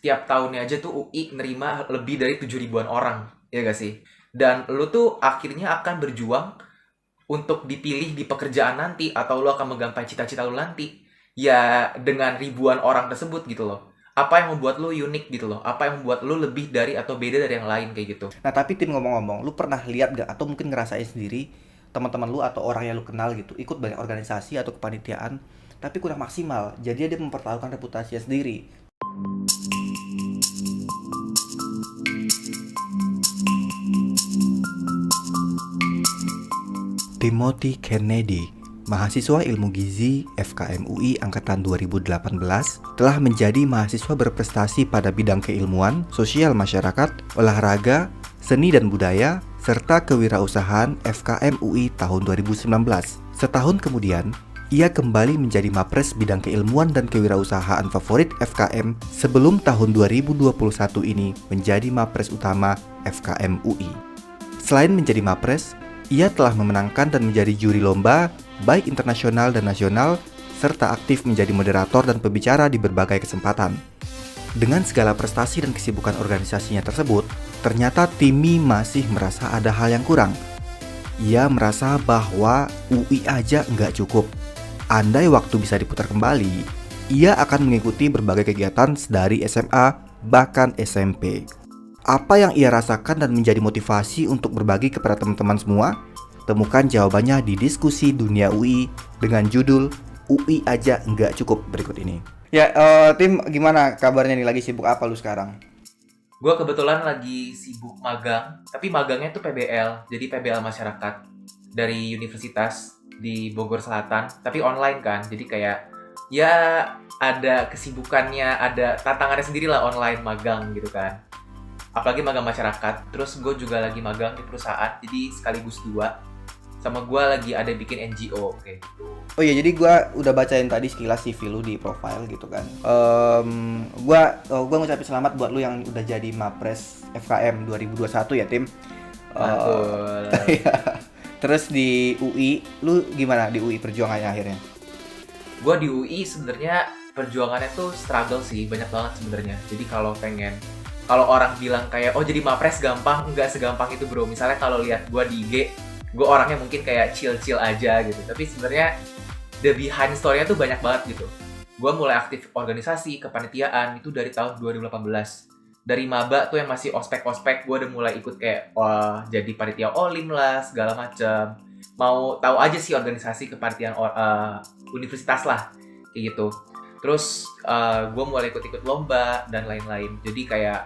setiap tahunnya aja tuh UI nerima lebih dari 7 ribuan orang, ya gak sih? Dan lu tuh akhirnya akan berjuang untuk dipilih di pekerjaan nanti, atau lu akan menggapai cita-cita lu nanti, ya dengan ribuan orang tersebut gitu loh. Apa yang membuat lu unik gitu loh? Apa yang membuat lu lebih dari atau beda dari yang lain kayak gitu? Nah, tapi Tim, ngomong-ngomong, lu pernah lihat gak atau mungkin ngerasain sendiri teman-teman lu atau orang yang lu kenal gitu ikut banyak organisasi atau kepanitiaan tapi kurang maksimal. Jadi dia mempertaruhkan reputasinya sendiri. Timothy Kennedy, mahasiswa ilmu gizi FKM UI angkatan 2018, telah menjadi mahasiswa berprestasi pada bidang keilmuan, sosial masyarakat, olahraga, seni dan budaya, serta kewirausahaan FKM UI tahun 2019. Setahun kemudian, ia kembali menjadi Mapres bidang keilmuan dan kewirausahaan favorit FKM sebelum tahun 2021 ini menjadi Mapres utama FKM UI. Selain menjadi Mapres, ia telah memenangkan dan menjadi juri lomba, baik internasional dan nasional, serta aktif menjadi moderator dan pembicara di berbagai kesempatan. Dengan segala prestasi dan kesibukan organisasinya tersebut, ternyata Timmy masih merasa ada hal yang kurang. Ia merasa bahwa UI aja nggak cukup. Andai waktu bisa diputar kembali, ia akan mengikuti berbagai kegiatan dari SMA, bahkan SMP. Apa yang ia rasakan dan menjadi motivasi untuk berbagi kepada teman-teman semua? Temukan jawabannya di diskusi dunia UI dengan judul UI aja nggak cukup berikut ini. Ya, Tim, gimana kabarnya nih? Lagi sibuk apa lu sekarang? Gue kebetulan lagi sibuk magang, tapi magangnya tuh PBL, jadi PBL masyarakat dari universitas di Bogor Selatan, tapi online kan, jadi kayak ya ada kesibukannya, ada tantangannya sendiri lah online magang gitu kan. Apalagi magang masyarakat, terus gue juga lagi magang di perusahaan, jadi sekaligus dua. Sama gue lagi ada bikin NGO kayak gitu. Oh iya, jadi gue udah bacain tadi sekilas CV lu di profile gitu kan. Gua ngucapin selamat buat lu yang udah jadi Mapres FKM 2021 ya, Tim. Mantul. Iya. Terus di UI, lu gimana di UI perjuangannya akhirnya? Gue di UI sebenarnya perjuangannya tuh struggle sih, banyak banget sebenarnya. Jadi kalau orang bilang kayak oh jadi Mapres gampang, nggak segampang itu bro. Misalnya kalau lihat gue di IG, gue orangnya mungkin kayak chill-chill aja gitu. Tapi sebenarnya the behind story-nya tuh banyak banget gitu. Gue mulai aktif organisasi, kepanitiaan itu dari tahun 2018. Dari maba tuh yang masih ospek-ospek, gue udah mulai ikut kayak wah, jadi panitia olim lah, segala macam. Mau tahu aja sih organisasi kepanitiaan universitas lah, kayak gitu. Terus gue mulai ikut-ikut lomba dan lain-lain. Jadi kayak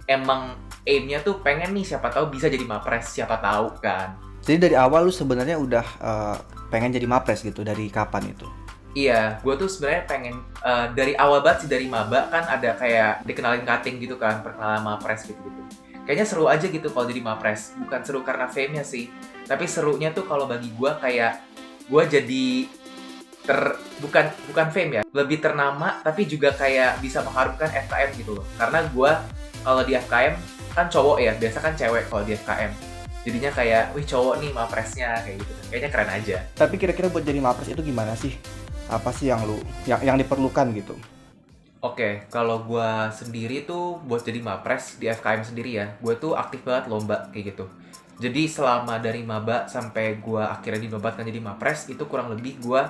emang aim-nya tuh pengen nih siapa tahu bisa jadi Mapres, siapa tahu kan. Jadi dari awal lu sebenarnya udah pengen jadi Mapres gitu, dari kapan itu? Iya, gue tuh sebenarnya pengen dari awal banget sih, dari maba kan ada kayak dikenalin cutting gitu kan, perkenalan Mapres gitu-gitu. Kayaknya seru aja gitu kalau jadi Mapres. Bukan seru karena fame-nya sih, tapi serunya tuh kalau bagi gue kayak gue jadi bukan fame ya, lebih ternama tapi juga kayak bisa mengharumkan FKM gitu loh. Karena gue kalau di FKM kan cowok ya, biasa kan cewek kalau di FKM. Jadinya kayak, wih cowok nih Mapresnya kayak gitu. Kayaknya keren aja. Tapi kira-kira buat jadi Mapres itu gimana sih? Apa sih yang yang diperlukan gitu? Oke, kalau gue sendiri tuh buat jadi Mapres di FKM sendiri ya, gue tuh aktif banget lomba kayak gitu. Jadi selama dari maba sampai gue akhirnya dinobatkan jadi Mapres, itu kurang lebih gue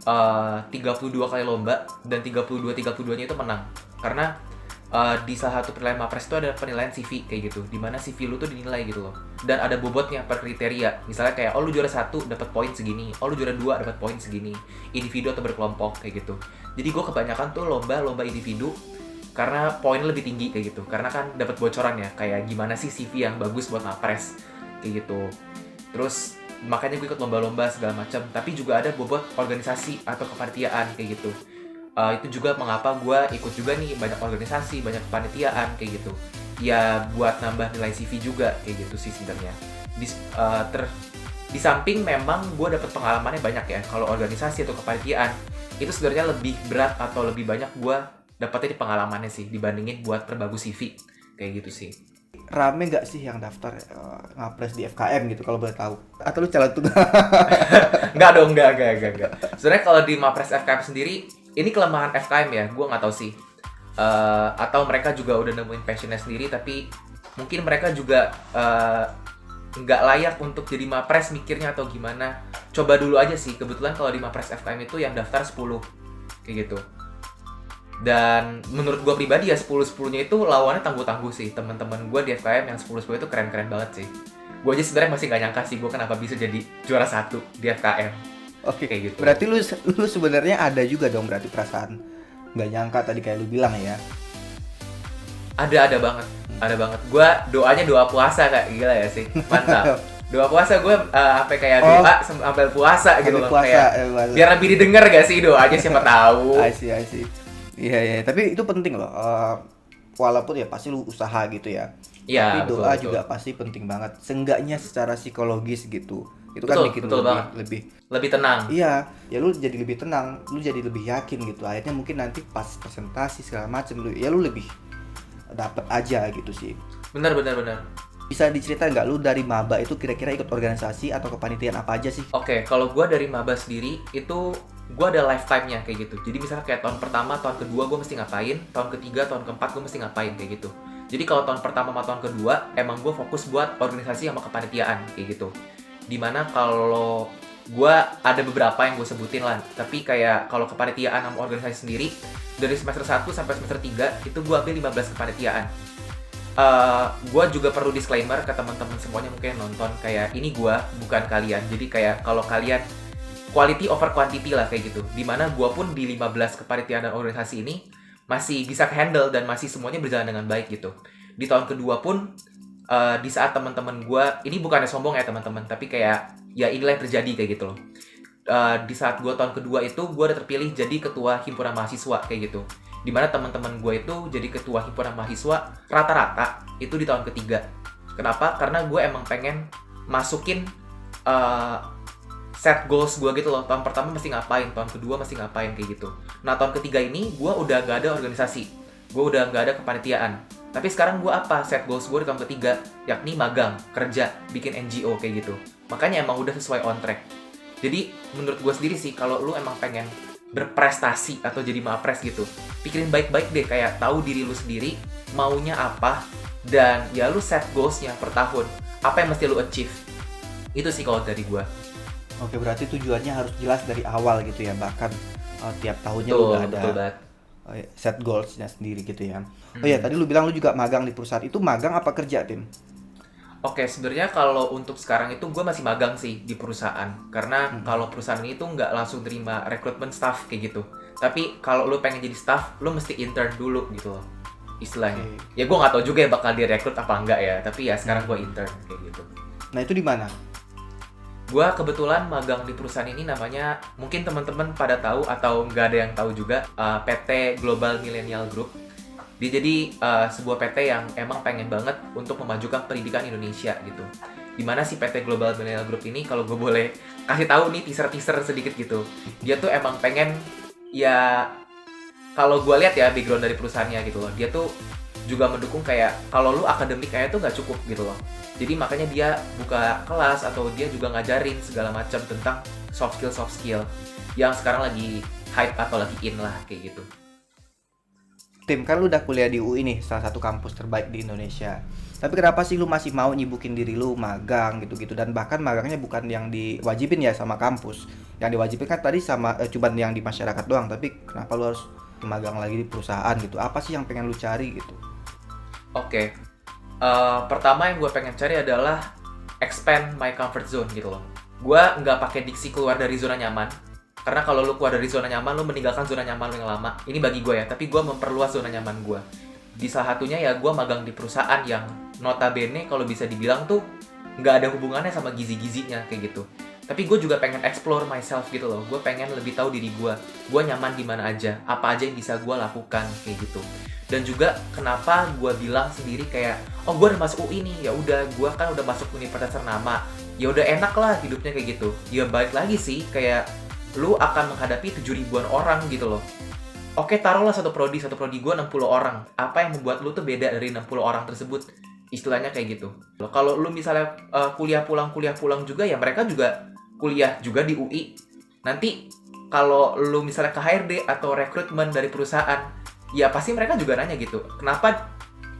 32 kali lomba, dan 32-32-nya itu menang. Karena di salah satu penilaian Mapres itu ada penilaian CV kayak gitu, dimana CV lu tuh dinilai gitu loh, dan ada bobotnya per kriteria. Misalnya kayak oh lu juara 1 dapat poin segini, oh lu juara 2 dapat poin segini, individu atau berkelompok kayak gitu. Jadi gue kebanyakan tuh lomba individu karena poin lebih tinggi kayak gitu, karena kan dapat bocoran ya kayak gimana sih CV yang bagus buat Mapres kayak gitu. Terus makanya gue ikut lomba-lomba segala macam, tapi juga ada bobot organisasi atau kepanitiaan kayak gitu. Itu juga mengapa gue ikut juga nih banyak organisasi, banyak kepanitiaan kayak gitu. Ya buat nambah nilai CV juga kayak gitu sih sebenarnya. Di, eh, ter, di samping memang gue dapet pengalamannya banyak ya. Kalau organisasi atau kepanitiaan itu sebenarnya lebih berat atau lebih banyak gue dapetnya di pengalamannya sih dibandingin buat perbagus CV kayak gitu sih. Rame nggak sih yang daftar Mapres di FKM gitu kalau boleh tahu? Atau lu calon tunggal? Enggak dong, enggak. Sebenarnya kalau di Mapres FKM sendiri, ini kelemahan FKM ya, gue nggak tahu sih. Atau mereka juga udah nemuin passionnya sendiri, tapi mungkin mereka juga nggak layak untuk jadi Mapres mikirnya atau gimana. Coba dulu aja sih, kebetulan kalau di Mapres FKM itu yang daftar 10 kayak gitu. Dan menurut gue pribadi ya 10-10-nya itu lawannya tangguh-tangguh sih. Teman-teman gue di FKM yang 10-10 itu keren-keren banget sih. Gue aja sebenarnya masih nggak nyangka sih gue kenapa bisa jadi juara 1 di FKM. Oke, Kayak gitu. berarti lu sebenarnya ada juga dong berarti perasaan nggak nyangka tadi kayak lu bilang ya. Ada banget. Ada banget. Gue doanya doa puasa Kak. Gila ya sih. Mantap. Doa puasa gue sampai kayak doa sampai puasa gitu loh. Puasa, Kayak, biar lebih didengar gak sih doanya, siapa tahu. I see. Iya, tapi itu penting loh. Walaupun ya pasti lu usaha gitu ya. Iya, tapi doa betul. juga pasti penting banget. Seenggaknya secara psikologis gitu. Itu kan Betul, bikin betul lu banget. lebih tenang. iya, ya lu jadi lebih tenang, lu jadi lebih yakin gitu. Akhirnya mungkin nanti pas presentasi segala macem lu lebih dapet aja gitu sih. Benar. Bisa diceritain nggak lu dari maba itu kira-kira ikut organisasi atau kepanitiaan apa aja sih? Oke, kalau gue dari maba sendiri itu gue ada lifetime-nya kayak gitu. Jadi misalnya kayak tahun pertama, tahun kedua gue mesti ngapain, tahun ketiga, tahun keempat gue mesti ngapain kayak gitu. Jadi kalau tahun pertama sama tahun kedua emang gue fokus buat organisasi sama kepanitiaan kayak gitu. Dimana kalau gue ada beberapa yang gue sebutin lah, tapi kayak kalau kepanitiaan sama organisasi sendiri dari semester 1 sampai semester 3 itu gue ambil 15 kepanitiaan. Gue juga perlu disclaimer ke teman-teman semuanya mungkin yang nonton, kayak ini gue bukan kalian. Jadi kayak kalau kalian quality over quantity lah kayak gitu. Dimana gue pun di 15 kepanitiaan dan organisasi ini masih bisa handle dan masih semuanya berjalan dengan baik gitu. Di tahun kedua pun di saat teman-teman gue, ini bukannya sombong ya teman-teman, tapi kayak ya inilah yang terjadi kayak gitu loh. Di saat gue tahun kedua itu gue udah terpilih jadi ketua himpunan mahasiswa kayak gitu. Dimana teman-teman gue itu jadi ketua himpunan mahasiswa rata-rata itu di tahun ketiga. Kenapa? Karena gue emang pengen masukin set goals gue gitu loh. Tahun pertama mesti ngapain, tahun kedua mesti ngapain kayak gitu. Nah tahun ketiga ini gue udah gak ada organisasi, gue udah gak ada kepanitiaan. Tapi sekarang gue apa? Set goals gue di tahun ketiga, yakni magang, kerja, bikin NGO kayak gitu. Makanya emang udah sesuai on track. Jadi menurut gue sendiri sih, kalau lu emang pengen berprestasi atau jadi Mapres gitu, pikirin baik-baik deh, kayak tahu diri lu sendiri maunya apa, dan ya lu set goalsnya per tahun, apa yang mesti lu achieve. Itu sih kalau dari gua. Oke, berarti tujuannya harus jelas dari awal gitu ya, bahkan tiap tahunnya lu udah ada set goalsnya sendiri gitu ya. Oh ya, tadi lu bilang lu juga magang di perusahaan. Itu magang apa kerja, Tim? Oke, sebenarnya kalau untuk sekarang itu gue masih magang sih di perusahaan. Karena kalau perusahaan ini tuh nggak langsung terima rekrutmen staff kayak gitu. Tapi kalau lu pengen jadi staff, lu mesti intern dulu gitu loh, istilahnya. Ya gue nggak tahu juga ya bakal direkrut apa enggak ya. Tapi ya sekarang gue intern kayak gitu. Nah itu di mana? Gue kebetulan magang di perusahaan ini namanya, mungkin teman-teman pada tahu atau nggak ada yang tahu juga, PT Global Millennial Group. Dia jadi sebuah PT yang emang pengen banget untuk memajukan pendidikan Indonesia gitu. Dimana si PT Global Millennial Group ini, kalau gue boleh kasih tahu nih teaser sedikit gitu, dia tuh emang pengen, ya kalau gue lihat ya background dari perusahaannya gitu loh, dia tuh juga mendukung kayak kalau lu akademik kayaknya tuh nggak cukup gitu loh. Jadi makanya dia buka kelas atau dia juga ngajarin segala macam tentang soft skill yang sekarang lagi hype atau lagi in lah kayak gitu. Tim, kan lu udah kuliah di UI nih, salah satu kampus terbaik di Indonesia. Tapi kenapa sih lu masih mau nyibukin diri lu magang gitu-gitu, dan bahkan magangnya bukan yang diwajibin ya sama kampus. Yang diwajibin kan tadi sama cuman yang di masyarakat doang, tapi kenapa lu harus magang lagi di perusahaan gitu? Apa sih yang pengen lu cari gitu? Oke. Pertama yang gue pengen cari adalah expand my comfort zone gitu loh. Gue nggak pakai diksi keluar dari zona nyaman. Karena kalau lu keluar dari zona nyaman, lu meninggalkan zona nyaman lu yang lama. Ini bagi gue ya, tapi gue memperluas zona nyaman gue. Di salah satunya ya gue magang di perusahaan yang notabene kalau bisa dibilang tuh nggak ada hubungannya sama gizi-gizinya kayak gitu. Tapi gue juga pengen explore myself gitu loh. Gue pengen lebih tahu diri gue. Gue nyaman di mana aja, apa aja yang bisa gue lakukan kayak gitu. Dan juga kenapa gue bilang sendiri kayak, oh gue udah masuk UI nih, ya udah gue kan udah masuk universitas ternama, ya udah enak lah hidupnya kayak gitu. Ya balik lagi sih kayak lu akan menghadapi 7.000-an orang gitu loh. Oke, taruhlah satu prodi gue 60 orang. Apa yang membuat lu tuh beda dari 60 orang tersebut? Istilahnya kayak gitu. Kalau lu misalnya kuliah pulang juga, ya mereka juga kuliah juga di UI. Nanti kalau lu misalnya ke HRD atau rekrutmen dari perusahaan, ya pasti mereka juga nanya gitu, kenapa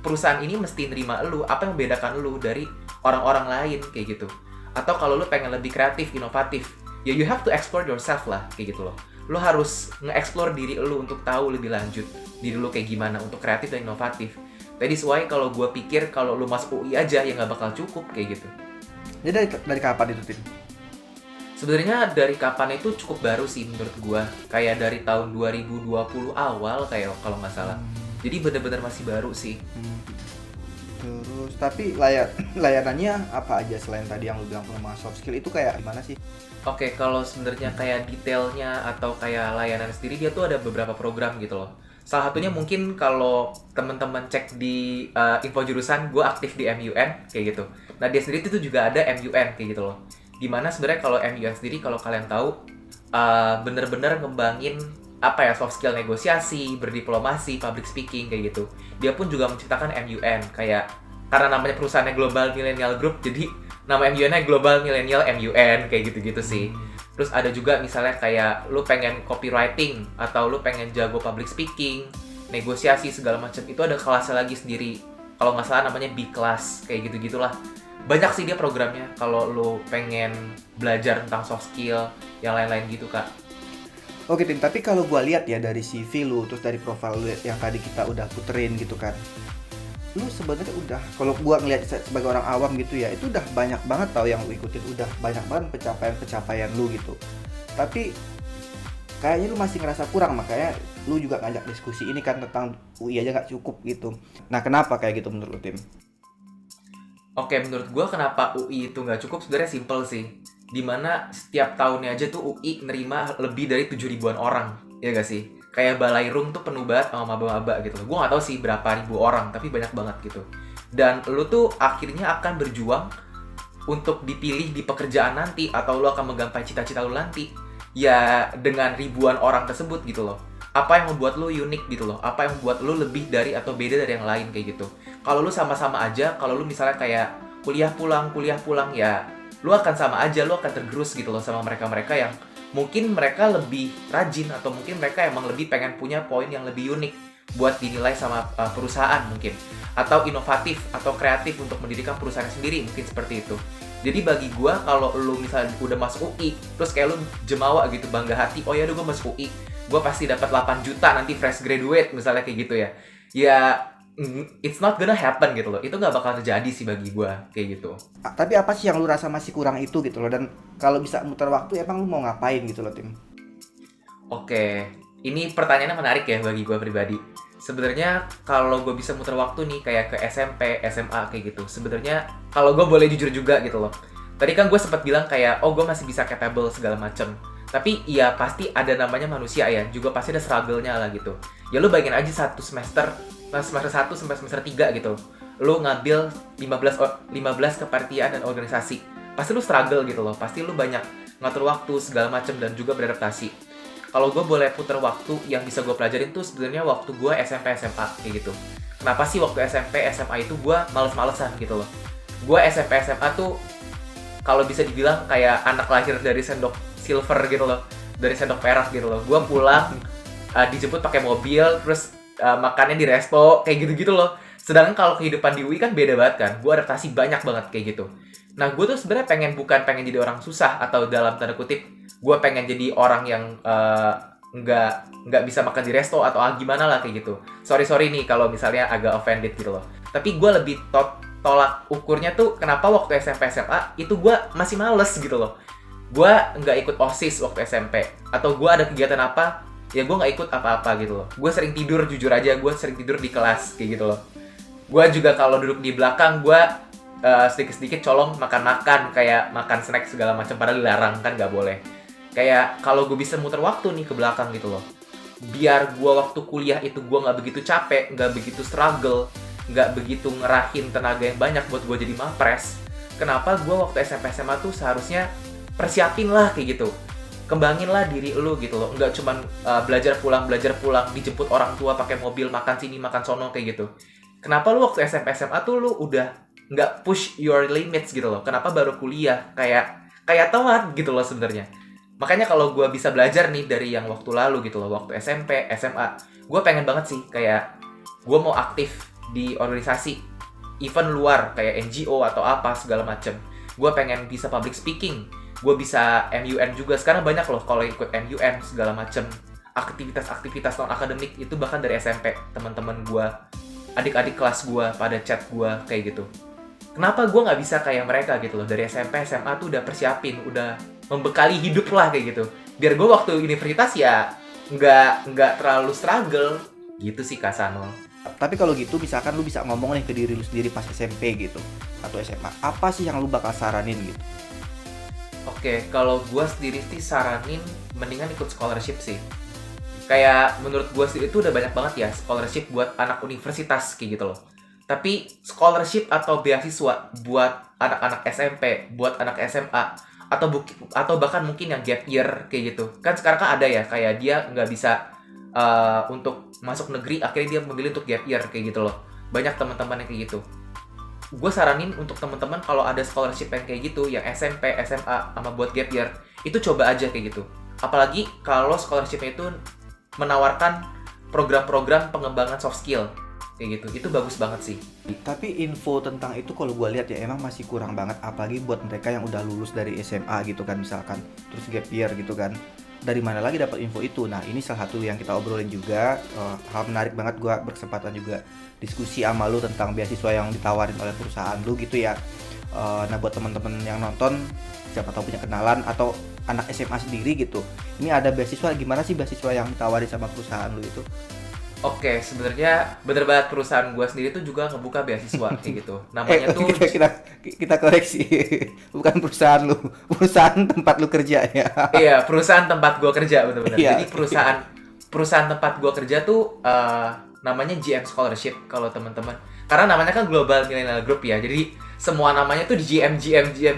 perusahaan ini mesti nerima lu, apa yang membedakan lu dari orang-orang lain kayak gitu. Atau kalau lu pengen lebih kreatif, inovatif, ya you have to explore yourself lah kayak gitu loh. Lu harus nge-explore diri lu untuk tahu lebih lanjut diri lu kayak gimana untuk kreatif dan inovatif. Tadi sesuai kalau gue pikir kalau lu masuk UI aja ya nggak bakal cukup kayak gitu. Jadi dari kapan itu, Tim? Sebenarnya dari kapan itu cukup baru sih menurut gua. Kayak dari tahun 2020 awal kayak kalau nggak salah. Jadi bener-bener masih baru sih. Terus tapi layanannya apa aja selain tadi yang lu bilang pengembangan soft skill itu kayak gimana sih? Oke, kalau sebenarnya kayak detailnya atau kayak layanan sendiri dia tuh ada beberapa program gitu loh. Salah satunya mungkin kalau teman-teman cek di info jurusan, gue aktif di MUN kayak gitu. Nah dia sendiri itu juga ada MUN kayak gitu loh. Dimana sebenarnya kalau MUN sendiri kalau kalian tahu bener-bener ngembangin apa ya soft skill negosiasi, berdiplomasi, public speaking kayak gitu. Dia pun juga menciptakan MUN kayak karena namanya perusahaannya Global Millennial Group, jadi nama MUN-nya Global Millennial MUN kayak gitu-gitu sih. Terus ada juga misalnya kayak lu pengen copywriting atau lu pengen jago public speaking, negosiasi segala macam itu ada kelasnya lagi sendiri. Kalau nggak salah namanya B-Class kayak gitu-gitulah. Banyak sih dia programnya kalau lu pengen belajar tentang soft skill yang lain-lain gitu kak. Oke, Tim, tapi kalau gua lihat ya dari CV lu terus dari profile lu yang tadi kita udah puterin gitu kan. Lu sebenarnya udah, kalau gua ngelihat sebagai orang awam gitu ya, itu udah banyak banget tau yang lu ikutin, udah banyak banget pencapaian lu gitu. Tapi kayaknya lu masih ngerasa kurang, makanya lu juga ngajak diskusi ini kan tentang UI aja nggak cukup gitu. Nah, kenapa kayak gitu menurut lu, Tim? Oke, menurut gua kenapa UI itu nggak cukup sebenarnya simple sih. Dimana setiap tahunnya aja tuh UI nerima lebih dari 7 ribuan orang, ya gak sih? Kayak Balairung tuh penuh banget sama maba-maba gitu. Gue gak tahu sih berapa ribu orang, tapi banyak banget gitu. Dan lu tuh akhirnya akan berjuang untuk dipilih di pekerjaan nanti, atau lu akan menggapai cita-cita lu nanti, ya dengan ribuan orang tersebut gitu loh. Apa yang membuat lu unik gitu loh? Apa yang membuat lu lebih dari atau beda dari yang lain kayak gitu? Kalau lu sama-sama aja, kalau lu misalnya kayak kuliah pulang ya lu akan sama aja, lu akan tergerus gitu loh sama mereka-mereka yang mungkin mereka lebih rajin atau mungkin mereka emang lebih pengen punya poin yang lebih unik buat dinilai sama perusahaan mungkin, atau inovatif atau kreatif untuk mendirikan perusahaan sendiri mungkin seperti itu. Jadi bagi gua kalau lu misalnya udah masuk UI terus kayak lu jemawa gitu bangga hati, oh ya udah gua masuk UI, gua pasti dapat 8 juta nanti fresh graduate misalnya kayak gitu ya. Ya it's not gonna happen gitu loh. Itu nggak bakal terjadi sih bagi gua kayak gitu. Tapi apa sih yang lu rasa masih kurang itu gitu loh, dan kalau bisa muter waktu emang lu mau ngapain gitu loh, Tim? Oke, ini pertanyaannya menarik ya bagi gue pribadi. Sebenarnya kalau gue bisa muter waktu nih kayak ke SMP, SMA kayak gitu. Sebenarnya kalau gue boleh jujur juga gitu loh. Tadi kan gue sempat bilang kayak, oh gue masih bisa capable segala macem. Tapi ya pasti ada namanya manusia ya, juga pasti ada struggle-nya lah gitu. Ya lu bayangin aja satu semester 1 sampai semester 3 gitu. Lu ngambil 15 kepartian dan organisasi. Pasti lu struggle gitu loh. Pasti lu banyak ngatur waktu segala macem dan juga beradaptasi. Kalau gue boleh putar waktu yang bisa gue pelajarin tuh sebenarnya waktu gue SMP SMA kayak gitu. Kenapa sih waktu SMP SMA itu gue males-malesan gitu loh. Gue SMP SMA tuh kalau bisa dibilang kayak anak lahir dari sendok silver gitu loh, dari sendok perak gitu loh. Gue pulang dijemput pakai mobil, terus makannya di resto kayak gitu-gitu loh. Sedangkan kalau kehidupan di UI kan beda banget kan. Gue adaptasi banyak banget kayak gitu. Nah gue tuh sebenarnya bukan pengen jadi orang susah atau dalam tanda kutip gue pengen jadi orang yang nggak bisa makan di resto atau gimana lah kayak gitu. Sorry nih kalau misalnya agak offended gitu loh. Tapi gue lebih tolak ukurnya tuh kenapa waktu SMP SMA itu gue masih males gitu loh. Gue nggak ikut OSIS waktu SMP, atau gue ada kegiatan apa ya gue nggak ikut apa-apa gitu loh. Gue sering tidur, jujur aja gue sering tidur di kelas kayak gitu loh. Gue juga kalau duduk di belakang gue sedikit-sedikit colong makan-makan, kayak makan snack segala macam, padahal dilarang kan nggak boleh. Kayak kalau gue bisa muter waktu nih ke belakang gitu loh, biar gue waktu kuliah itu gue nggak begitu capek, nggak begitu struggle, nggak begitu ngerahin tenaga yang banyak buat gue jadi mapres. Kenapa gue waktu SMP SMA tuh seharusnya persiapin lah kayak gitu, kembangin lah diri lu gitu loh, nggak cuman belajar pulang dijemput orang tua pakai mobil, makan sini makan sono kayak gitu. Kenapa lu waktu SMP SMA tuh lu udah nggak push your limits gitu loh? Kenapa baru kuliah kayak telat gitu loh sebenarnya? Makanya kalau gue bisa belajar nih dari yang waktu lalu gitu loh, waktu SMP, SMA, gue pengen banget sih kayak gue mau aktif di organisasi, event luar kayak NGO atau apa segala macem. Gue pengen bisa public speaking, gue bisa MUN juga. Sekarang banyak loh kalau ikut MUN segala macem, aktivitas-aktivitas non akademik itu bahkan dari SMP. Teman-teman gue, adik-adik kelas gue pada chat gue kayak gitu. Kenapa gue nggak bisa kayak mereka gitu loh, dari SMP SMA tuh udah persiapin, udah membekali hidup lah kayak gitu, biar gue waktu universitas ya nggak terlalu struggle gitu sih Kak Sanul. Tapi kalau gitu misalkan lu bisa ngomong nih ke diri lu sendiri pas SMP gitu atau SMA, apa sih yang lu bakal saranin gitu? Oke, kalau gue sendiri sih saranin mendingan ikut scholarship sih. Kayak menurut gue sendiri itu udah banyak banget ya scholarship buat anak universitas kayak gitu loh. Tapi scholarship atau beasiswa buat anak-anak SMP, buat anak SMA, atau bahkan mungkin yang gap year kayak gitu. Kan sekarang kan ada ya kayak dia nggak bisa untuk masuk negeri, akhirnya dia memilih untuk gap year kayak gitu loh. Banyak teman-teman yang kayak gitu. Gue saranin untuk teman-teman kalau ada scholarship yang kayak gitu, yang SMP, SMA, sama buat gap year, itu coba aja kayak gitu. Apalagi kalau scholarship-nya itu menawarkan program-program pengembangan soft skill kayak gitu, itu bagus banget sih. Tapi info tentang itu kalau gue lihat ya emang masih kurang banget, apalagi buat mereka yang udah lulus dari SMA gitu kan misalkan, terus gap year gitu kan. Dari mana lagi dapat info itu? Nah ini salah satu yang kita obrolin juga, hal menarik banget, gue berkesempatan juga diskusi sama lu tentang beasiswa yang ditawarin oleh perusahaan lu gitu ya. Nah buat teman-teman yang nonton, siapa tahu punya kenalan atau anak SMA sendiri gitu, ini ada beasiswa, gimana sih beasiswa yang ditawarin sama perusahaan lu itu? Oke, sebenarnya bener banget, perusahaan gue sendiri tuh juga ngebuka beasiswa kayak gitu. Namanya tuh kita koreksi, bukan perusahaan lu, perusahaan tempat lu kerja ya. iya, perusahaan tempat gue kerja bener-bener. Iya. Jadi perusahaan tempat gue kerja tuh namanya GM Scholarship kalau teman-teman. Karena namanya kan Global Millennial Group ya. Jadi semua namanya tuh di GM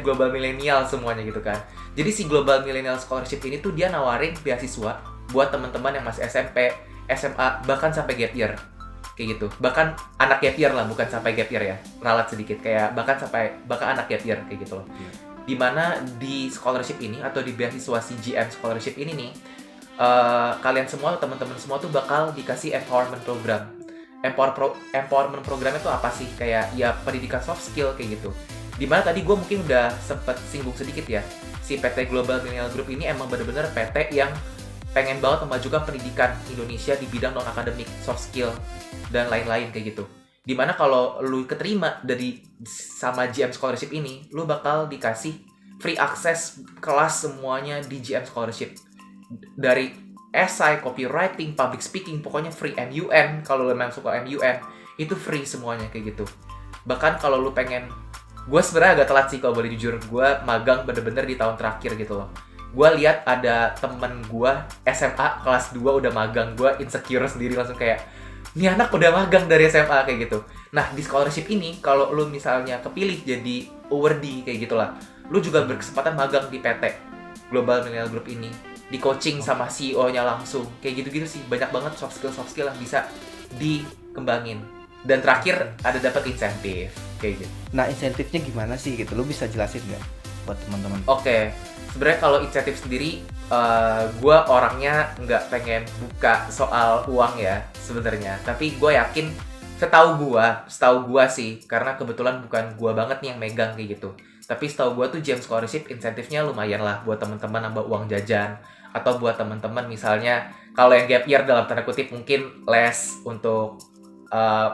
Global Millennial semuanya gitu kan. Jadi si Global Millennial Scholarship ini tuh dia nawarin beasiswa buat teman-teman yang masih SMP, SMA, bahkan sampai gap year kayak gitu. Bahkan anak gap year lah, bukan sampai gap year ya, ralat sedikit, kayak bahkan anak gap year kayak gitu loh. Dimana di scholarship ini atau di beasiswa CGM Scholarship ini nih, kalian semua, teman-teman semua tuh bakal dikasih empowerment program. Empowerment program itu apa sih? Kayak ya pendidikan soft skill kayak gitu. Dimana tadi gue mungkin udah sempet singgung sedikit ya, si PT Global Millennial Group ini emang bener-bener PT yang pengen banget memajukan pendidikan Indonesia di bidang non-akademik, soft skill, dan lain-lain kayak gitu. Dimana kalau lu keterima sama GM Scholarship ini, lu bakal dikasih free access kelas semuanya di GM Scholarship. Dari esai, copywriting, public speaking, pokoknya free. MUN, kalau lu memang suka MUN, itu free semuanya kayak gitu. Bahkan kalau lu pengen, gue sebenarnya agak telat sih kalau boleh jujur, gue magang bener-bener di tahun terakhir gitu loh. Gue lihat ada temen gue SMA kelas 2 udah magang, gue insecure sendiri langsung kayak, ini anak udah magang dari SMA kayak gitu. Nah di scholarship ini kalau lu misalnya kepilih jadi awardee kayak gitulah, lu juga berkesempatan magang di PT Global Millennial Group ini, di coaching sama CEO-nya langsung kayak gitu-gitu sih. Banyak banget soft skill yang bisa dikembangin. Dan terakhir ada dapat insentif kayak gitu. Nah insentifnya gimana sih gitu, lu bisa jelasin nggak buat teman-teman? Oke, sebenarnya kalau insentif sendiri, gue orangnya nggak pengen buka soal uang ya sebenarnya. Tapi gue yakin, setahu gue sih, karena kebetulan bukan gue banget nih yang megang kayak gitu. Tapi setahu gue tuh GM Scholarship insentifnya lumayan lah buat teman-teman nambah uang jajan, atau buat teman-teman misalnya kalau yang gap year dalam tanda kutip mungkin les untuk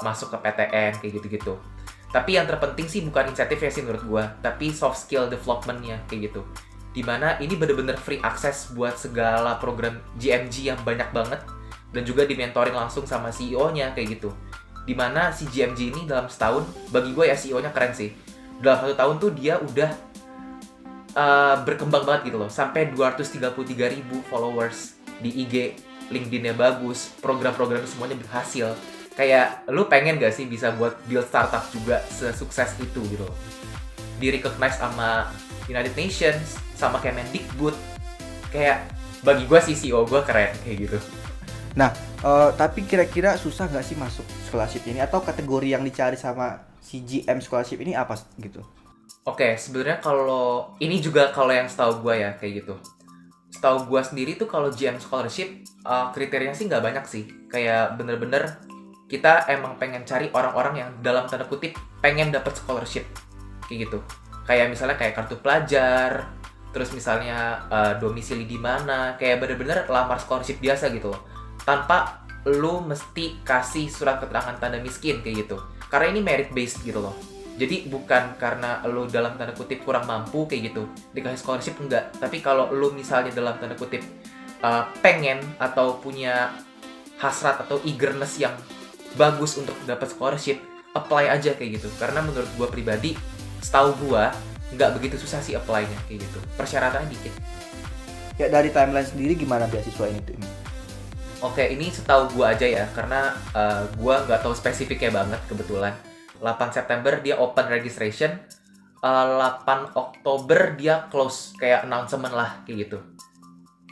masuk ke PTN kayak gitu-gitu. Tapi yang terpenting sih bukan insentifnya sih menurut gue, tapi soft skill development-nya kayak gitu. Dimana ini bener-bener free access buat segala program GMG yang banyak banget, dan juga dimentoring langsung sama CEO-nya kayak gitu. Dimana si GMG ini dalam setahun, bagi gue ya CEO-nya keren sih, dalam 1 tahun tuh dia udah berkembang banget gitu loh, sampai 233.000 followers di IG, LinkedIn-nya bagus, program-program semuanya berhasil. Kayak lu pengen gak sih bisa buat build startup juga sesukses itu gitu loh. Di-recognize sama United Nations, sama Kemendikbud. Kayak bagi gue sih CEO gue keren kayak gitu. Nah, tapi kira-kira susah nggak sih masuk scholarship ini, atau kategori yang dicari sama si GM scholarship ini apa gitu? Oke, sebenarnya kalau ini juga kalau yang setahu gue ya kayak gitu. setahu gue sendiri tuh kalau GM scholarship kriterianya sih nggak banyak sih. Kayak bener-bener kita emang pengen cari orang-orang yang dalam tanda kutip pengen dapat scholarship kayak gitu. Kayak misalnya kayak kartu pelajar, terus misalnya domisili di mana, kayak bener-bener lamar scholarship biasa gitu loh. Tanpa lu mesti kasih surat keterangan tanda miskin kayak gitu. Karena ini merit based gitu loh. Jadi bukan karena lu dalam tanda kutip kurang mampu kayak gitu dikasih scholarship, enggak. Tapi kalau lu misalnya dalam tanda kutip pengen atau punya hasrat atau eagerness yang bagus untuk dapat scholarship, apply aja kayak gitu. Karena menurut gua pribadi, setahu gua nggak begitu susah sih apply-nya kayak gitu. Persyaratannya dikit. Ya dari timeline sendiri gimana beasiswa ini Tim? Oke, ini setahu gua aja ya, karena gua nggak tahu spesifiknya banget kebetulan. 8 September dia open registration, 8 Oktober dia close, kayak announcement lah kayak gitu.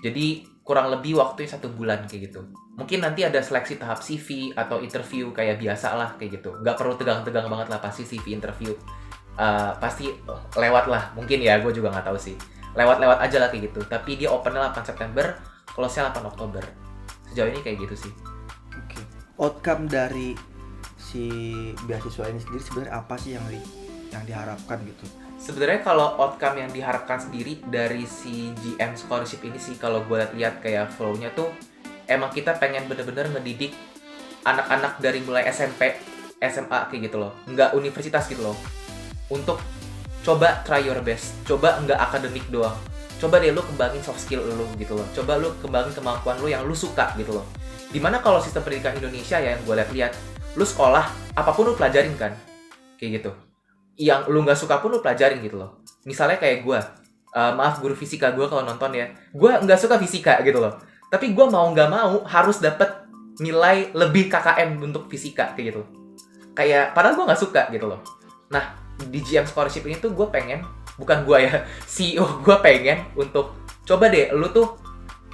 Jadi kurang lebih waktunya 1 bulan kayak gitu. Mungkin nanti ada seleksi tahap CV atau interview kayak biasa lah kayak gitu. Nggak perlu tegang-tegang banget lah pasti CV interview. Pasti lewat lah, mungkin ya, gue juga nggak tahu sih. Lewat-lewat aja lah kayak gitu. Tapi dia opennya 8 September, close-nya 8 Oktober. Sejauh ini kayak gitu sih. Oke. Outcome dari si beasiswa ini sendiri sebenarnya apa sih yang diharapkan gitu? Sebenarnya kalau outcome yang diharapkan sendiri dari si GM scholarship ini sih, kalau gue lihat kayak flow-nya tuh emang kita pengen bener-bener ngedidik anak-anak dari mulai SMP, SMA kayak gitu loh, nggak universitas gitu loh, untuk coba try your best, coba nggak akademik doang, coba deh lu kembangin soft skill lu gitu loh, coba lu kembangin kemampuan lu yang lu suka gitu loh. Dimana kalau sistem pendidikan Indonesia ya yang gue lihat, lu sekolah apapun lu pelajarin kan, kayak gitu. Yang lu nggak suka pun lu pelajarin gitu loh. Misalnya kayak gue, maaf guru fisika gue kalau nonton ya, gue nggak suka fisika gitu loh. Tapi gue mau nggak mau harus dapet nilai lebih KKM untuk fisika kayak gitu. Kayak padahal gue nggak suka gitu loh. Nah di GM scholarship ini tuh gue pengen, bukan gue ya, CEO gue pengen untuk coba deh lu tuh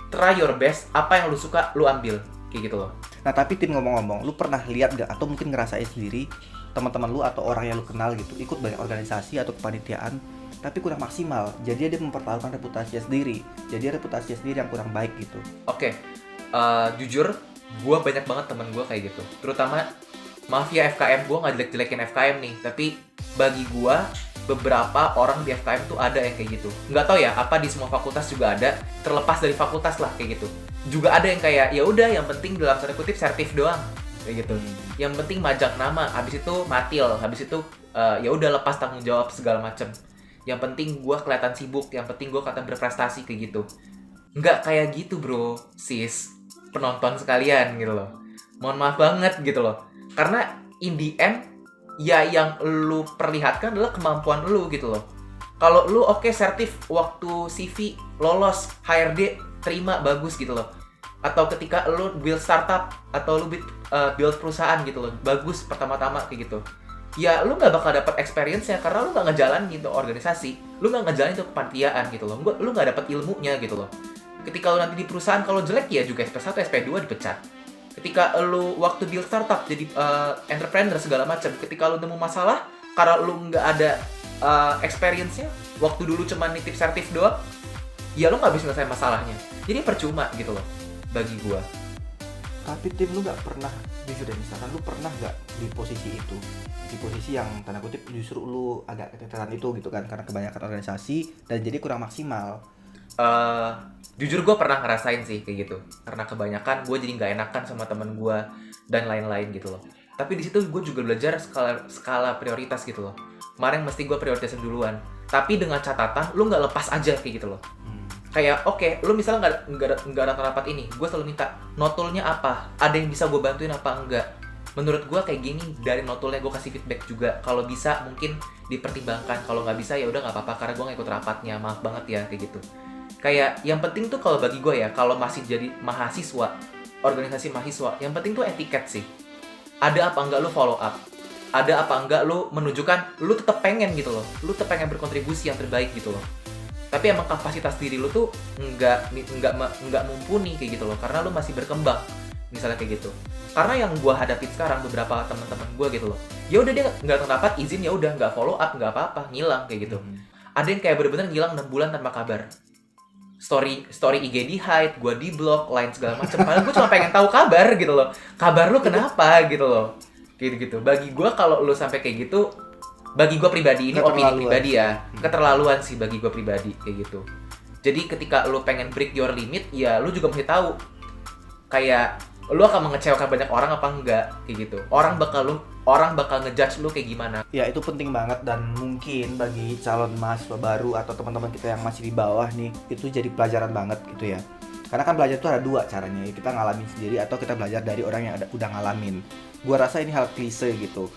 try your best, apa yang lu suka lu ambil kayak gitu loh. Nah tapi Tim, ngomong-ngomong, lu pernah lihat gak atau mungkin ngerasain sendiri teman-teman lu atau orang yang lu kenal gitu ikut banyak organisasi atau kepanitiaan tapi kurang maksimal, jadi dia mempertaruhkan reputasinya sendiri, jadi reputasinya sendiri yang kurang baik gitu. Oke, jujur gue banyak banget temen gue kayak gitu, terutama maaf ya FKM, gue nggak jelek-jelekin FKM nih, tapi bagi gue beberapa orang di FKM tuh ada yang kayak gitu. Nggak tahu ya apa di semua fakultas juga ada, terlepas dari fakultas lah kayak gitu. Juga ada yang kayak ya udah yang penting dalam tanda kutip sertif doang kayak gitu. Yang penting majang nama, habis itu matil, habis itu ya udah lepas tanggung jawab segala macem. Yang penting gue kelihatan sibuk, yang penting gue kelihatan berprestasi kayak gitu. Nggak kayak gitu bro, sis, penonton sekalian gitu loh. Mohon maaf banget gitu loh. Karena in the end ya yang lu perlihatkan adalah kemampuan lu gitu loh. Kalau lu oke, sertif waktu CV lolos, HRD terima, bagus gitu loh. Atau ketika lu build startup atau lu build perusahaan gitu loh, bagus pertama-tama kayak gitu. Ya lu nggak bakal dapat experience-nya karena lu nggak ngejalanin gitu organisasi, lu nggak ngejalanin itu kepanitiaan gitu loh. Lu nggak dapat ilmunya gitu loh. Ketika lu nanti di perusahaan kalau jelek ya juga SP1, SP2 dipecat. Ketika lu waktu build startup jadi entrepreneur segala macam, ketika lu nemu masalah karena lu nggak ada experience-nya, waktu dulu cuma nitip sertif doang, ya lu nggak bisa selesai masalahnya. Jadi percuma gitu loh bagi gua. Tapi Tim, lu nggak pernah, jujur deh, misalkan lu pernah nggak di posisi itu, di posisi yang tanda kutip justru lu agak keteteran itu gitu kan, karena kebanyakan organisasi dan jadi kurang maksimal. Jujur gue pernah ngerasain sih kayak gitu, karena kebanyakan gue jadi nggak enakan sama teman gue dan lain-lain gitu loh. Tapi di situ gue juga belajar skala prioritas gitu loh. Kemarin mesti gue prioritasin duluan, tapi dengan catatan lu nggak lepas aja kayak gitu loh. Kayak oke, lu misalnya nggak datang rapat ini, gue selalu minta notulnya apa, ada yang bisa gue bantuin apa enggak. Menurut gue kayak gini, dari notulnya gue kasih feedback juga. Kalau bisa mungkin dipertimbangkan, kalau nggak bisa ya udah nggak apa-apa karena gue nggak ikut rapatnya, maaf banget ya kayak gitu. Kayak yang penting tuh kalau bagi gue ya, kalau masih jadi mahasiswa, organisasi mahasiswa, yang penting tuh etiket sih. Ada apa enggak lu follow up, ada apa enggak lu menunjukkan lu tetap pengen gitu loh, lu tetap pengen berkontribusi yang terbaik gitu loh. Tapi emang kapasitas diri lu tuh nggak mumpuni kayak gitu loh, karena lu masih berkembang misalnya kayak gitu. Karena yang gue hadapin sekarang beberapa teman-teman gue gitu loh, ya udah dia nggak dapat izin, ya udah nggak follow up, nggak apa-apa, ngilang kayak gitu. Ada yang kayak bener-bener ngilang 6 bulan tanpa kabar. story IG di hide, gue di block, lain segala macam. Padahal gue cuma pengen tahu kabar gitu loh. Kabar lu kenapa gitu loh. Gitu-gitu. Bagi gue kalau lu sampai kayak gitu, bagi gue pribadi, ini opini pribadi ya, keterlaluan sih bagi gue pribadi kayak gitu. Jadi ketika lu pengen break your limit, ya lu juga mesti tahu kayak lu akan mengecewakan banyak orang apa enggak kayak gitu. Orang bakal ngejudge lu kayak gimana. Ya itu penting banget, dan mungkin bagi calon mahasiswa baru atau teman-teman kita yang masih di bawah nih, itu jadi pelajaran banget gitu ya. Karena kan belajar itu ada dua caranya, kita ngalamin sendiri atau kita belajar dari orang yang udah ngalamin. Gua rasa ini hal klise gitu.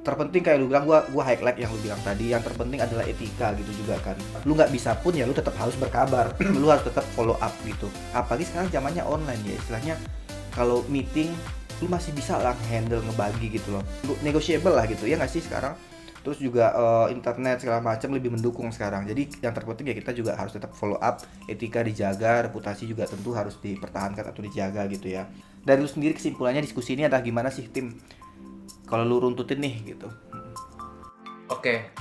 Terpenting kayak lu bilang, gua highlight yang lu bilang tadi, yang terpenting adalah etika gitu juga kan. Lu nggak bisa pun ya lu tetap harus berkabar, lu harus tetap follow up gitu. Apalagi sekarang zamannya online ya, istilahnya kalau meeting lu masih bisa lah handle ngebagi gitu loh, lu negotiable lah gitu ya nggak sih sekarang. Terus juga internet segala macam lebih mendukung sekarang. Jadi yang terpenting ya kita juga harus tetap follow up, etika dijaga, reputasi juga tentu harus dipertahankan atau dijaga gitu ya. Dari lu sendiri kesimpulannya diskusi ini adalah gimana sih Tim? Kalau lu runtutin nih gitu. Oke,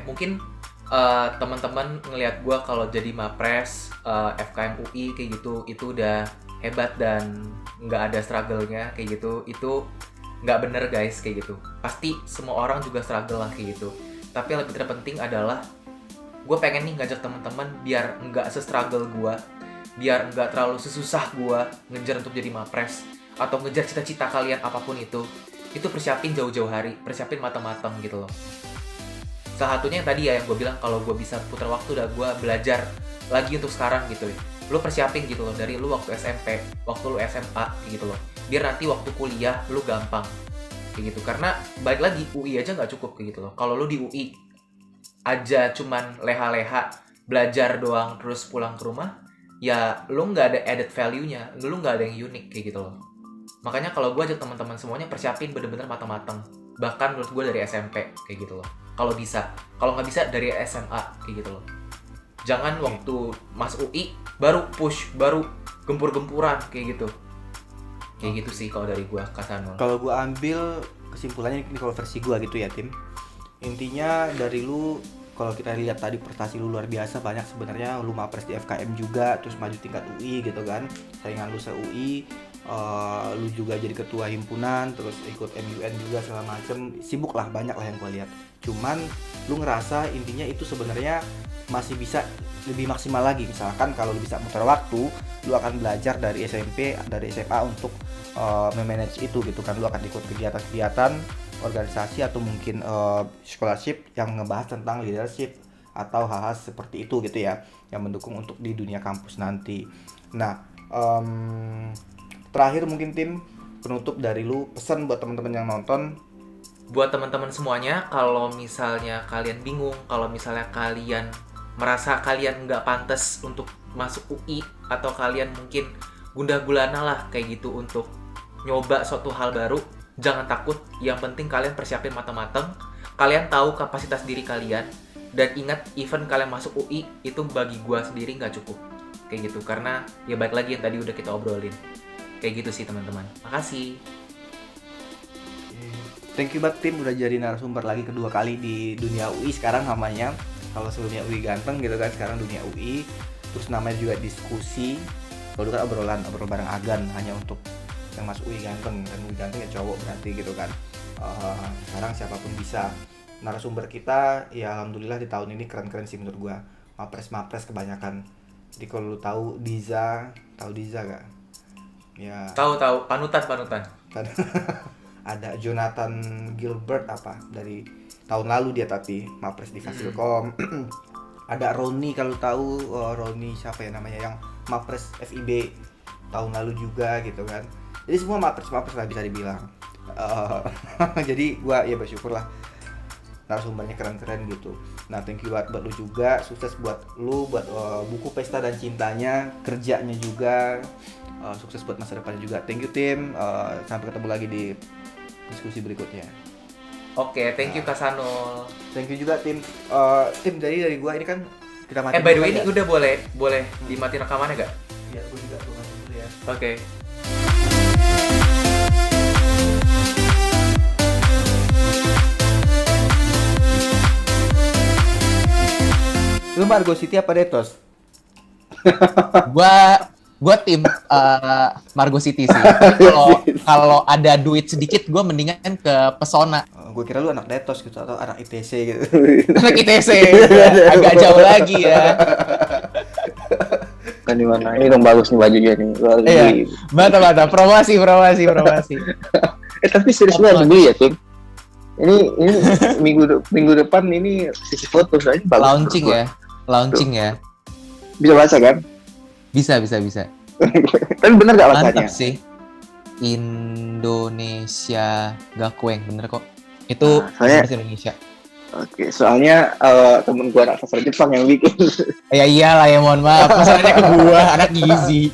mungkin teman-teman ngelihat gue kalau jadi mapres FKM UI kayak gitu, itu udah hebat dan nggak ada struggle-nya kayak gitu. Itu nggak bener guys kayak gitu. Pasti semua orang juga struggle lah kayak gitu. Tapi yang lebih terpenting adalah gue pengen nih ngajak teman-teman biar nggak se-struggle gue, biar nggak terlalu sesusah gue ngejar untuk jadi mapres atau ngejar cita-cita kalian apapun itu persiapin jauh-jauh hari, persiapin matang-matang gitu loh. Salah satunya yang tadi ya yang gue bilang, kalau gue bisa putar waktu udah gue belajar lagi untuk sekarang gitu. Lu persiapin gitu loh dari lu waktu SMP, waktu lu SMA kayak gitu loh. Biar nanti waktu kuliah lu gampang kayak gitu. Karena balik lagi UI aja nggak cukup kayak gitu loh. Kalau lu di UI aja cuman leha-leha belajar doang terus pulang ke rumah, ya lu nggak ada added value-nya, lu nggak ada yang unik kayak gitu loh. Makanya kalau gue ajak teman-teman semuanya persiapin bener-bener matang-matang. Bahkan menurut gue dari SMP kayak gitu loh. Kalau bisa, kalau nggak bisa dari SMA kayak gitu loh. Jangan waktu mas UI baru push, baru gempur-gempuran kayak gitu. Kayak gitu sih kalau dari gue, Kasanul. Kalau gue ambil kesimpulannya ini kalau versi gue gitu ya Tim. Intinya dari lu, kalau kita lihat tadi prestasi lu luar biasa, banyak sebenarnya lu mapres di FKM juga, terus maju tingkat UI gitu kan, saingan lu se-UI, lu juga jadi ketua himpunan, terus ikut MUN juga segala macem, sibuk lah, banyak lah yang gue lihat. Cuman lu ngerasa intinya itu sebenarnya masih bisa lebih maksimal lagi. Misalkan kalau lu bisa muter waktu, lu akan belajar dari SMP, dari SMA untuk memanage itu gitu kan. Lu akan ikut kegiatan-kegiatan organisasi atau mungkin scholarship yang ngebahas tentang leadership atau hal-hal seperti itu gitu ya, yang mendukung untuk di dunia kampus nanti. Nah, terakhir mungkin Tim, penutup dari lu, pesan buat teman-teman yang nonton. Buat teman-teman semuanya, kalau misalnya kalian bingung, kalau misalnya kalian merasa kalian nggak pantas untuk masuk UI, atau kalian mungkin gundah gulana lah kayak gitu untuk nyoba suatu hal baru, jangan takut. Yang penting kalian persiapin matang-matang, kalian tahu kapasitas diri kalian, dan ingat, event kalian masuk UI itu bagi gua sendiri nggak cukup kayak gitu. Karena ya baik lagi yang tadi udah kita obrolin kayak gitu sih teman-teman. Makasih. Thank you banget Tim, udah jadi narasumber lagi kedua kali di dunia UI sekarang namanya. Kalau sebelumnya UI ganteng gitu kan, sekarang dunia UI. Terus namanya juga diskusi. Kalau dulu kan obrolan bareng Agan, hanya untuk yang masuk UI ganteng, dan UI ganteng ya cowok berarti gitu kan. Sekarang siapapun bisa. Narasumber kita ya alhamdulillah di tahun ini keren-keren sih menurut gua. Mapres kebanyakan. Jadi kalau lu tahu Diza gak? Ya. Tahu panutan. Ada Jonathan Gilbert dari tahun lalu dia, tapi mapres di Fasilkom. Ada Roni, kalau tahu Roni siapa ya namanya, yang mapres FIB tahun lalu juga gitu kan. Jadi semua mapres lah bisa dibilang. Jadi gua ya bersyukur lah narasumbernya keren-keren gitu. Nah, thank you buat lu juga, sukses buat lu, buat buku Pesta dan Cintanya, kerjanya juga, sukses buat masa depannya juga. Thank you Tim, sampai ketemu lagi di diskusi berikutnya. Oke, thank you Kasanul. Thank you juga Tim. Tim dari gua ini kan kita mati. By the way ini udah boleh dimatiin rekamannya gak? Iya, gua juga mati dulu ya. Oke. Lu Lu Margo City apa Detos? Gua tim Margo City sih. Tapi kalau ada duit sedikit gue mendingan ke Pesona. Gue kira lu anak Detos gitu atau anak ITC gitu. Anak ITC agak jauh lagi ya. Kan di mana? Ini dong bagus nih bajunya nih. Iya. Mantap. Promosi. Tapi serius gue harus beli ya, Tim. Ini minggu depan ini sisi foto soalnya bagus. Launching ya. Bisa baca kan? Bisa. Tapi bener gak bacanya? Mantap sih. Indonesia Gakueng, bener kok. Itu soalnya bahasa Indonesia. Oke, soalnya temen gue anak sastra Jepang yang bikin. Ya iyalah ya, mohon maaf. Masalahnya ke gua, anak gizi.